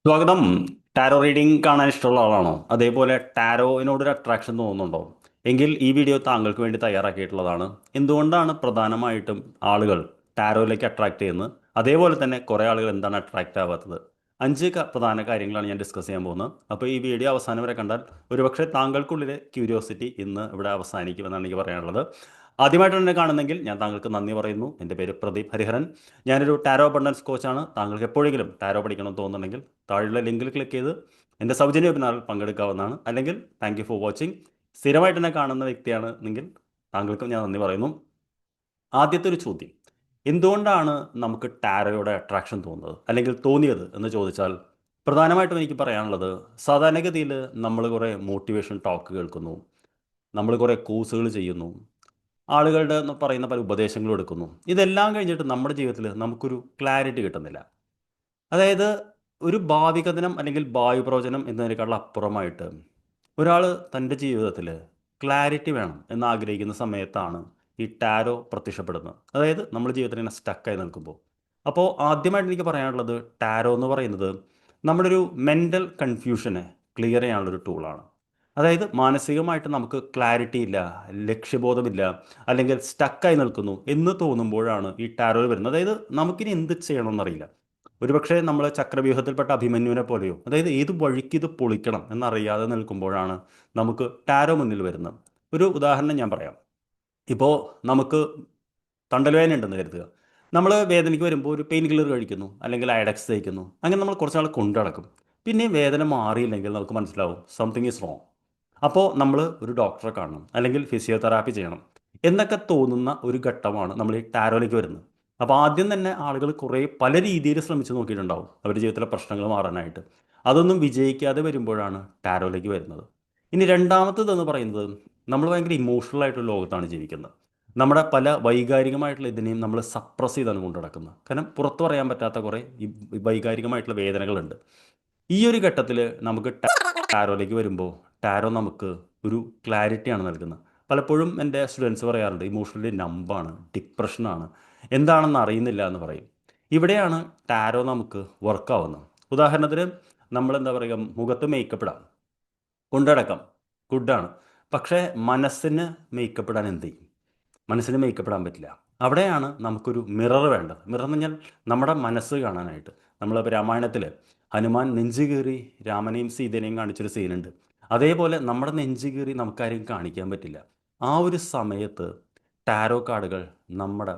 സ്വാഗതം. Tarot reading കാണാൻ ഇഷ്ടമുള്ള ആളാണോ? അതേപോലെ ടാരോയിനോടൊരു അട്രാക്ഷൻ തോന്നുന്നുണ്ടോ? എങ്കിൽ ഈ വീഡിയോ താങ്കൾക്ക് വേണ്ടി തയ്യാറാക്കിയിട്ടുള്ളതാണ്. എന്തുകൊണ്ടാണ് പ്രധാനമായിട്ടും ആളുകൾ ടാരോയിലേക്ക് അട്രാക്ട് ചെയ്യുന്നത്? അതേപോലെ തന്നെ കുറേ ആളുകൾ എന്താണ് അട്രാക്റ്റ് ആവാത്തത്? പ്രധാന കാര്യങ്ങളാണ് ഞാൻ ഡിസ്കസ് ചെയ്യാൻ പോകുന്നത്. അപ്പോൾ ഈ വീഡിയോ അവസാനം വരെ കണ്ടാൽ ഒരുപക്ഷെ താങ്കൾക്കുള്ളിലെ ക്യൂരിയോസിറ്റി ഇന്ന് ഇവിടെ അവസാനിക്കുമെന്നാണ് എനിക്ക് പറയാനുള്ളത്. ആദ്യമായിട്ട് എന്നെ കാണുന്നെങ്കിൽ ഞാൻ താങ്കൾക്ക് നന്ദി പറയുന്നു. എൻ്റെ പേര് പ്രദീപ് ഹരിഹരൻ. ഞാനൊരു ടാരോ അബണ്ടൻസ് കോച്ചാണ്. താങ്കൾക്ക് എപ്പോഴെങ്കിലും ടാരോ പഠിക്കണം തോന്നുന്നുണ്ടെങ്കിൽ താഴെയുള്ള ലിങ്കിൽ ക്ലിക്ക് ചെയ്ത് എൻ്റെ സൗജന്യ വെബിനാറിൽ പങ്കെടുക്കാവുന്നതാണ്. അല്ലെങ്കിൽ താങ്ക് യു ഫോർ വാച്ചിങ്. സ്ഥിരമായിട്ട് എന്നെ കാണുന്ന വ്യക്തിയാണ് എങ്കിൽ താങ്കൾക്കും ഞാൻ നന്ദി പറയുന്നു. ആദ്യത്തെ ഒരു ചോദ്യം, എന്തുകൊണ്ടാണ് നമുക്ക് ടാരോയുടെ അട്രാക്ഷൻ തോന്നുന്നത് അല്ലെങ്കിൽ തോന്നിയത് എന്ന് ചോദിച്ചാൽ പ്രധാനമായിട്ടും എനിക്ക് പറയാനുള്ളത്, സാധാരണഗതിയിൽ നമ്മൾ കുറേ മോട്ടിവേഷൻ ടോക്ക് കേൾക്കുന്നു, നമ്മൾ കുറേ കോഴ്സുകൾ ചെയ്യുന്നു, ആളുകളുടെ എന്ന് പറയുന്ന പല ഉപദേശങ്ങളും എടുക്കുന്നു. ഇതെല്ലാം കഴിഞ്ഞിട്ട് നമ്മുടെ ജീവിതത്തിൽ നമുക്കൊരു ക്ലാരിറ്റി കിട്ടുന്നില്ല. അതായത് ഒരു ഭാവികഥനം അല്ലെങ്കിൽ ഭാവിപ്രവചനം എന്നതിനേക്കാളും അപ്പുറമായിട്ട് ഒരാൾ തൻ്റെ ജീവിതത്തിൽ ക്ലാരിറ്റി വേണം എന്നാഗ്രഹിക്കുന്ന സമയത്താണ് ഈ ടാരോ പ്രത്യക്ഷപ്പെടുന്നത്. അതായത് നമ്മുടെ ജീവിതത്തിൽ ഇങ്ങനെ സ്റ്റക്കായി നിൽക്കുമ്പോൾ. അപ്പോൾ ആദ്യമായിട്ട് എനിക്ക് പറയാനുള്ളത്, ടാരോ എന്ന് പറയുന്നത് നമ്മുടെ ഒരു മെൻ്റൽ കൺഫ്യൂഷനെ ക്ലിയർ ചെയ്യാനുള്ളൊരു ടൂളാണ്. അതായത് മാനസികമായിട്ട് നമുക്ക് ക്ലാരിറ്റി ഇല്ല, ലക്ഷ്യബോധമില്ല, അല്ലെങ്കിൽ സ്റ്റക്കായി നിൽക്കുന്നു എന്ന് തോന്നുമ്പോഴാണ് ഈ ടാരോയിൽ വരുന്നത്. അതായത് നമുക്കിനി എന്ത് ചെയ്യണമെന്നറിയില്ല. ഒരുപക്ഷെ നമ്മൾ ചക്രവ്യൂഹത്തിൽപ്പെട്ട അഭിമന്യുവിനെ പോലെയോ, അതായത് ഏത് വഴിക്ക് ഇത് പൊളിക്കണം എന്നറിയാതെ നിൽക്കുമ്പോഴാണ് നമുക്ക് ടാരോ മുന്നിൽ വരുന്നത്. ഒരു ഉദാഹരണം ഞാൻ പറയാം. ഇപ്പോൾ നമുക്ക് തണ്ടൽവേദന ഉണ്ടെന്ന് കരുതുക. നമ്മൾ വേദനയ്ക്ക് വരുമ്പോൾ ഒരു പെയിൻ കില്ലർ കഴിക്കുന്നു, അല്ലെങ്കിൽ അയഡക്സ് തേക്കുന്നു. അങ്ങനെ നമ്മൾ കുറച്ച് നാൾ കൊണ്ടു നടക്കും. പിന്നെയും വേദന മാറിയില്ലെങ്കിൽ നമുക്ക് മനസ്സിലാവും സംതിങ് ഈസ് റോങ്. അപ്പോൾ നമ്മൾ ഒരു ഡോക്ടറെ കാണണം, അല്ലെങ്കിൽ ഫിസിയോതെറാപ്പി ചെയ്യണം എന്നൊക്കെ തോന്നുന്ന ഒരു ഘട്ടമാണ് നമ്മൾ ഈ ടാരോയിലേക്ക് വരുന്നത്. അപ്പോൾ ആദ്യം തന്നെ ആളുകൾ കുറേ പല രീതിയിൽ ശ്രമിച്ച് നോക്കിയിട്ടുണ്ടാവും അവരുടെ ജീവിതത്തിലെ പ്രശ്നങ്ങൾ മാറാനായിട്ട്. അതൊന്നും വിജയിക്കാതെ വരുമ്പോഴാണ് ടാരോയിലേക്ക് വരുന്നത്. ഇനി രണ്ടാമത്തേതെന്ന് പറയുന്നത്, നമ്മൾ ഭയങ്കര ഇമോഷണൽ ആയിട്ടുള്ള ലോകത്താണ് ജീവിക്കുന്നത്. നമ്മുടെ പല വൈകാരികമായിട്ടുള്ള ഇതിനെയും നമ്മൾ സപ്രസ് ചെയ്താണ് കൊണ്ടു നടക്കുന്നത്. കാരണം പുറത്തു പറയാൻ പറ്റാത്ത കുറേ ഈ വൈകാരികമായിട്ടുള്ള വേദനകളുണ്ട്. ഈ ഒരു ഘട്ടത്തിൽ നമുക്ക് ടാരോയിലേക്ക് വരുമ്പോൾ ടാരോ നമുക്ക് ഒരു ക്ലാരിറ്റിയാണ് നൽകുന്നത്. പലപ്പോഴും എൻ്റെ സ്റ്റുഡൻസ് പറയാറുണ്ട്, ഇമോഷണലി നമ്പാണ്, ഡിപ്രഷനാണ്, എന്താണെന്ന് അറിയുന്നില്ല എന്ന് പറയും. ഇവിടെയാണ് ടാരോ നമുക്ക് വർക്കാവുന്നത്. ഉദാഹരണത്തിന് നമ്മൾ എന്താ പറയുക, മുഖത്ത് മേക്കപ്പ് ഇടാം, കൊണ്ടടക്കാം, ഗുഡാണ്. പക്ഷേ മനസ്സിന് മേക്കപ്പ് ഇടാൻ എന്ത് ചെയ്യും? മനസ്സിന് മേക്കപ്പ് ഇടാൻ പറ്റില്ല. അവിടെയാണ് നമുക്കൊരു മിറർ വേണ്ടത്. മിറർ എന്ന് പറഞ്ഞാൽ നമ്മുടെ മനസ്സ് കാണാനായിട്ട്. നമ്മളിപ്പോൾ രാമായണത്തിൽ ഹനുമാൻ നെഞ്ച് കീറി രാമനെയും സീതനെയും കാണിച്ചൊരു സീനുണ്ട്. അതേപോലെ നമ്മുടെ നെഞ്ച് കീറി നമുക്കാരെയും കാണിക്കാൻ പറ്റില്ല. ആ ഒരു സമയത്ത് ടാരോ കാർഡുകൾ നമ്മുടെ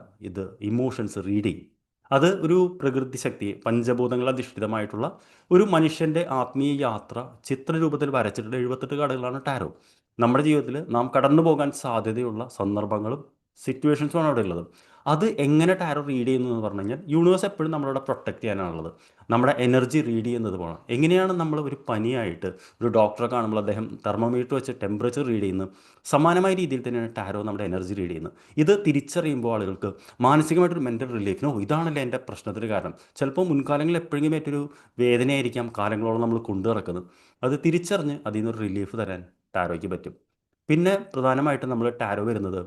ഇമോഷൻസ് റീഡ് ചെയ്യും. അത് ഒരു പ്രകൃതി ശക്തി, പഞ്ചഭൂതങ്ങൾ അധിഷ്ഠിതമായിട്ടുള്ള ഒരു മനുഷ്യൻ്റെ ആത്മീയ യാത്ര ചിത്രരൂപത്തിൽ വരച്ചിട്ടുള്ള 78 കാർഡുകളാണ് ടാരോ. നമ്മുടെ ജീവിതത്തിൽ നാം കടന്നു പോകാൻ സാധ്യതയുള്ള സന്ദർഭങ്ങളും സിറ്റുവേഷൻസുമാണ് അവിടെ ഉള്ളത്. അത് എങ്ങനെ ടാരോ റീഡ് ചെയ്യുന്നു എന്ന് പറഞ്ഞു കഴിഞ്ഞാൽ, യൂണിവേഴ്സ് എപ്പോഴും നമ്മളോട് പ്രൊട്ടക്റ്റ് ചെയ്യാനാണുള്ളത്. നമ്മുടെ എനർജി റീഡ് ചെയ്യുന്നത് പോകണം. എങ്ങനെയാണ് നമ്മൾ ഒരു പനിയായിട്ട് ഒരു ഡോക്ടറെ കാണുമ്പോൾ അദ്ദേഹം തെർമോമീറ്റർ വെച്ച് ടെമ്പറേച്ചർ റീഡ് ചെയ്യുന്നത്, സമാനമായ രീതിയിൽ തന്നെയാണ് ടാരോ നമ്മുടെ എനർജി റീഡ് ചെയ്യുന്നത്. ഇത് തിരിച്ചറിയുമ്പോൾ ആളുകൾക്ക് മാനസികമായിട്ടൊരു മെൻ്റൽ റിലീഫിനോ ഇതാണല്ലേ എൻ്റെ പ്രശ്നത്തിന് കാരണം. ചിലപ്പോൾ മുൻകാലങ്ങളിൽ എപ്പോഴെങ്കിലും ഏറ്റൊരു വേദനയായിരിക്കാം കാലങ്ങളോളം നമ്മൾ കൊണ്ടു നടക്കുന്നത്. അത് തിരിച്ചറിഞ്ഞ് അതിൽ നിന്നൊരു റിലീഫ് തരാൻ ടാരോയ്ക്ക് പറ്റും. പിന്നെ പ്രധാനമായിട്ടും നമ്മൾ ടാരോ വരുന്നത്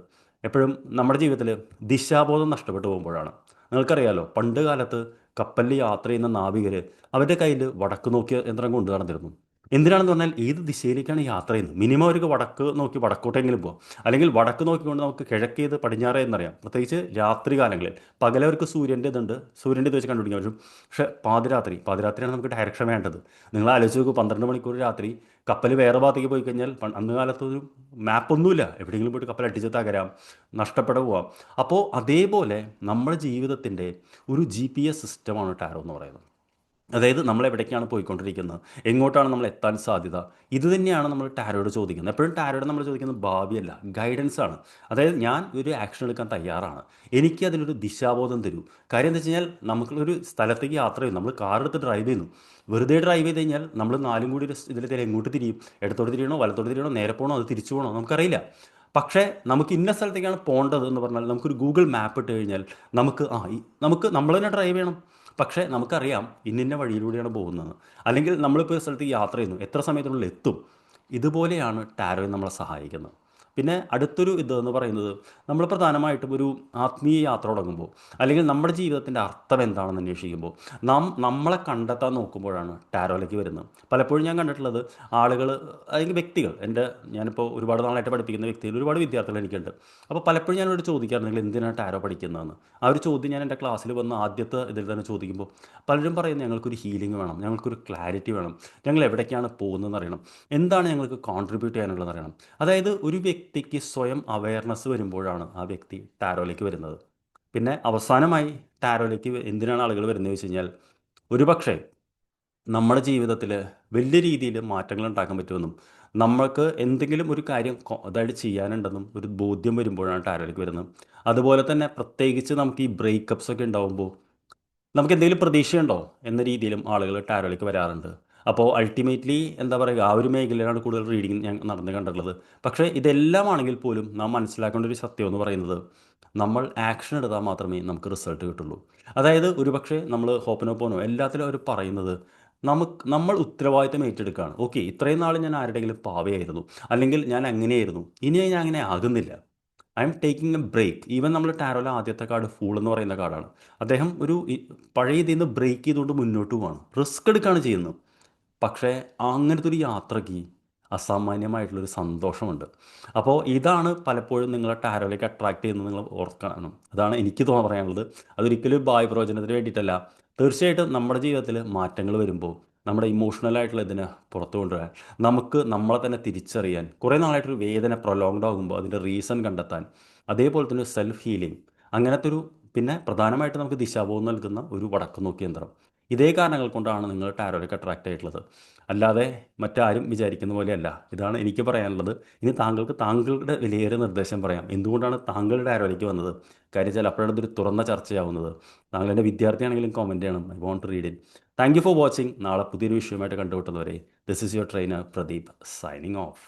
എപ്പോഴും നമ്മുടെ ജീവിതത്തിൽ ദിശാബോധം നഷ്ടപ്പെട്ടു പോകുമ്പോഴാണ്. നിങ്ങൾക്കറിയാലോ, പണ്ട് കാലത്ത് കപ്പലിൽ യാത്ര ചെയ്യുന്ന നാവികർ അവരുടെ കയ്യിൽ വടക്ക് നോക്കിയ യന്ത്രം കൊണ്ടു നടന്നിരുന്നു. എന്തിനാണെന്ന് പറഞ്ഞാൽ ഏത് ദിശയിലേക്കാണ് യാത്ര ചെയ്യുന്നത്, മിനിമം അവർക്ക് വടക്ക് നോക്കി വടക്കോട്ടെങ്കിലും പോകാം, അല്ലെങ്കിൽ വടക്ക് നോക്കിക്കൊണ്ട് നമുക്ക് കിഴക്ക് ചെയ്ത് പടിഞ്ഞാറ് എന്നറിയാം. പ്രത്യേകിച്ച് രാത്രി കാലങ്ങളിൽ. പകലവർക്ക് സൂര്യൻ്റെ ഇതുണ്ട്, സൂര്യൻ്റെ ഇത് വെച്ച് കണ്ടുപിടിക്കാൻ പറ്റും. പക്ഷേ പാതിരാത്രിയാണ് നമുക്ക് ഡയറക്ഷൻ വേണ്ടത്. നിങ്ങൾ ആലോചിച്ച് നോക്കൂ, 12 മണിക്കൂർ രാത്രി കപ്പൽ വേറെ ഭാഗത്തേക്ക് പോയി കഴിഞ്ഞാൽ അന്ന് കാലത്ത് ഒരു മാപ്പൊന്നുമില്ല, എവിടെയെങ്കിലും പോയിട്ട് കപ്പൽ അടിച്ച് തകരാം, നഷ്ടപ്പെടെ പോവാം. അപ്പോൾ അതേപോലെ നമ്മുടെ ജീവിതത്തിൻ്റെ ഒരു GPS സിസ്റ്റമാണ് ടാരോ എന്ന് പറയുന്നത്. അതായത് നമ്മൾ എവിടേക്കാണ് പോയിക്കൊണ്ടിരിക്കുന്നത്, എങ്ങോട്ടാണ് നമ്മൾ എത്താൻ സാധ്യത, ഇത് തന്നെയാണ് നമ്മൾ ടാരോയോട് ചോദിക്കുന്നത്. എപ്പോഴും ടാരോയോട് നമ്മൾ ചോദിക്കുന്നത് ഭാവിയല്ല, ഗൈഡൻസ് ആണ്. അതായത് ഞാൻ ഒരു ആക്ഷൻ എടുക്കാൻ തയ്യാറാണ്, എനിക്ക് അതിനൊരു ദിശാബോധം തരൂ. കാര്യം എന്താ വെച്ച് കഴിഞ്ഞാൽ, നമുക്കൊരു സ്ഥലത്തേക്ക് യാത്ര ചെയ്യും, നമ്മൾ കാർ എടുത്ത് ഡ്രൈവ് ചെയ്യുന്നു. വെറുതെ ഡ്രൈവ് ചെയ്ത് കഴിഞ്ഞാൽ നമ്മൾ നാലും കൂടി ഒരു ഇതിൽ തരാം, എങ്ങോട്ട് തിരിയും, ഇടത്തോട്ട് തിരിയണോ വലത്തോട്ട് തിരിയണോ നേരെ പോകണോ അത് തിരിച്ചു പോകണോ നമുക്കറിയില്ല. പക്ഷേ നമുക്ക് ഇന്ന സ്ഥലത്തേക്കാണ് പോകേണ്ടത് എന്ന് പറഞ്ഞാൽ നമുക്കൊരു ഗൂഗിൾ മാപ്പ് ഇട്ട് കഴിഞ്ഞാൽ നമുക്ക് നമ്മൾ തന്നെ ഡ്രൈവ് ചെയ്യണം. പക്ഷേ നമുക്കറിയാം ഇന്നിന്ന വഴിയിലൂടെയാണ് പോകുന്നത്. അല്ലെങ്കിൽ നമ്മളിപ്പോൾ ഒരു സ്ഥലത്തേക്ക് യാത്ര ചെയ്യുന്നു, എത്ര സമയത്തിനുള്ളിൽ എത്തും. ഇതുപോലെയാണ് ടാരോയിൽ നമ്മളെ സഹായിക്കുന്നത്. പിന്നെ അടുത്തൊരു ഇതെന്ന് പറയുന്നത്, നമ്മൾ പ്രധാനമായിട്ടും ഒരു ആത്മീയ യാത്ര തുടങ്ങുമ്പോൾ, അല്ലെങ്കിൽ നമ്മുടെ ജീവിതത്തിൻ്റെ അർത്ഥം എന്താണെന്ന് അന്വേഷിക്കുമ്പോൾ, നാം നമ്മളെ കണ്ടെത്താൻ നോക്കുമ്പോഴാണ് ടാരോയിലേക്ക് വരുന്നത്. പലപ്പോഴും ഞാൻ കണ്ടിട്ടുള്ളത്, ആളുകൾ അല്ലെങ്കിൽ വ്യക്തികൾ, ഞാനിപ്പോൾ ഒരുപാട് നാളായിട്ട് പഠിപ്പിക്കുന്ന വ്യക്തികൾ, ഒരുപാട് വിദ്യാർത്ഥികൾ എനിക്കുണ്ട്. അപ്പോൾ പലപ്പോഴും ഞാനോട് ചോദിക്കാറുണ്ട്, നിങ്ങൾ എന്തിനാണ് ടാരോ പഠിക്കുന്നതെന്ന്. ആ ഒരു ചോദ്യം ഞാൻ എൻ്റെ ക്ലാസ്സിൽ വന്ന് ആദ്യത്തെ ഇതിൽ തന്നെ ചോദിക്കുമ്പോൾ പലരും പറയുന്നത്, ഞങ്ങൾക്കൊരു ഹീലിംഗ് വേണം, ഞങ്ങൾക്കൊരു ക്ലാരിറ്റി വേണം, ഞങ്ങൾ എവിടേക്കാണ് പോകുന്നതെന്ന് അറിയണം, എന്താണ് ഞങ്ങൾക്ക് കോൺട്രിബ്യൂട്ട് ചെയ്യാനുള്ളതെന്ന് അറിയണം. അതായത് ഒരു വ്യക്തിക്ക് സ്വയം അവയർനെസ് വരുമ്പോഴാണ് ആ വ്യക്തി ടാരോയിലേക്ക് വരുന്നത്. പിന്നെ അവസാനമായി ടാരോയിലേക്ക് എന്തിനാണ് ആളുകൾ വരുന്നത് വെച്ച് കഴിഞ്ഞാൽ, ഒരുപക്ഷെ നമ്മുടെ ജീവിതത്തിൽ വലിയ രീതിയിൽ മാറ്റങ്ങൾ ഉണ്ടാക്കാൻ പറ്റുമെന്നും, നമ്മൾക്ക് എന്തെങ്കിലും ഒരു കാര്യം അതായിട്ട് ചെയ്യാനുണ്ടെന്നും ഒരു ബോധ്യം വരുമ്പോഴാണ് ടാരോയിലേക്ക് വരുന്നത്. അതുപോലെ തന്നെ പ്രത്യേകിച്ച് നമുക്ക് ഈ ബ്രേക്കപ്സ് ഒക്കെ ഉണ്ടാകുമ്പോൾ നമുക്ക് എന്തെങ്കിലും പ്രതീക്ഷയുണ്ടോ എന്ന രീതിയിലും ആളുകൾ ടാരോയിലേക്ക് വരാറുണ്ട്. അപ്പോൾ അൾട്ടിമേറ്റ്ലി എന്താ പറയുക, ആ ഒരു മേഖലയിലാണ് കൂടുതൽ റീഡിങ് ഞാൻ നടന്ന് കണ്ടിട്ടുള്ളത്. പക്ഷേ ഇതെല്ലാം ആണെങ്കിൽ പോലും നാം മനസ്സിലാക്കേണ്ട ഒരു സത്യം എന്ന് പറയുന്നത്, നമ്മൾ ആക്ഷൻ എടുത്താൽ മാത്രമേ നമുക്ക് റിസൾട്ട് കിട്ടുള്ളൂ. അതായത് ഒരുപക്ഷെ നമ്മൾ ഹോപ്പനോപ്പോനോ എല്ലാത്തിലും അവർ പറയുന്നത്, നമ്മൾ ഉത്തരവാദിത്തം ഏറ്റെടുക്കുകയാണ്. ഓക്കെ, ഇത്രയും നാൾ ഞാൻ ആരുടെയെങ്കിലും പാവയായിരുന്നു, അല്ലെങ്കിൽ ഞാൻ അങ്ങനെയായിരുന്നു, ഇനി ഞാൻ അങ്ങനെ ആകുന്നില്ല, I am taking a break. Even നമ്മൾ ടാരോയിലെ ആദ്യത്തെ കാർഡ് ഫൂൾ എന്ന് പറയുന്ന കാർഡാണ്. അദ്ദേഹം പഴയ ഇതിൽ നിന്ന് ബ്രേക്ക് ചെയ്തുകൊണ്ട് മുന്നോട്ട് പോവാണ്, റിസ്ക് എടുക്കുകയാണ് ചെയ്യുന്നത്. പക്ഷേ അങ്ങനത്തെ ഒരു യാത്രയ്ക്ക് അസാമാന്യമായിട്ടുള്ളൊരു സന്തോഷമുണ്ട്. അപ്പോൾ ഇതാണ് പലപ്പോഴും നിങ്ങളെ ടാരോയിലേക്ക് അട്രാക്റ്റ് ചെയ്യുന്നത്, നിങ്ങൾ ഓർക്കണം. അതാണ് എനിക്ക് പറയാനുള്ളത്. അതൊരിക്കലും ഭാവി പ്രവചനത്തിന് വേണ്ടിയിട്ടല്ല. തീർച്ചയായിട്ടും നമ്മുടെ ജീവിതത്തിൽ മാറ്റങ്ങൾ വരുമ്പോൾ നമ്മുടെ ഇമോഷണലായിട്ടുള്ള ഇതിനെ പുറത്തു കൊണ്ടുവരാൻ, നമുക്ക് നമ്മളെ തന്നെ തിരിച്ചറിയാൻ, കുറേ നാളായിട്ടൊരു വേദന പ്രൊലോങ്ഡ് ആകുമ്പോൾ അതിൻ്റെ റീസൺ കണ്ടെത്താൻ, അതേപോലെ തന്നെ സെൽഫ് ഹീലിംഗ്, അങ്ങനത്തെ ഒരു, പിന്നെ പ്രധാനമായിട്ട് നമുക്ക് ദിശാബോധം നൽകുന്ന ഒരു വടക്ക് നോക്കി യന്ത്രം. ഇതേ കാരണങ്ങൾ കൊണ്ടാണ് നിങ്ങൾ ടാരോയിലേക്ക് അട്രാക്റ്റ് ആയിട്ടുള്ളത്. അല്ലാതെ മറ്റാരും വിചാരിക്കുന്ന പോലെയല്ല. ഇതാണ് എനിക്ക് പറയാനുള്ളത്. ഇനി താങ്കൾക്ക് താങ്കളുടെ വിലയേറിയ നിർദ്ദേശം പറയാം. എന്തുകൊണ്ടാണ് താങ്കൾ ടാരോയിലേക്ക് വന്നത്? കാര്യം വെച്ചാൽ അപ്പോഴാണ് ഇതൊരു തുറന്ന ചർച്ചയാവുന്നത്. താങ്കൾ എൻ്റെ വിദ്യാർത്ഥിയാണെങ്കിലും കമൻറ്റ് ചെയ്യണം. I want to read it. Thank you for watching. നാളെ പുതിയൊരു വിഷയമായിട്ട് കണ്ടുമുട്ടുന്നവരെ, this is your trainer Pradeep, signing of.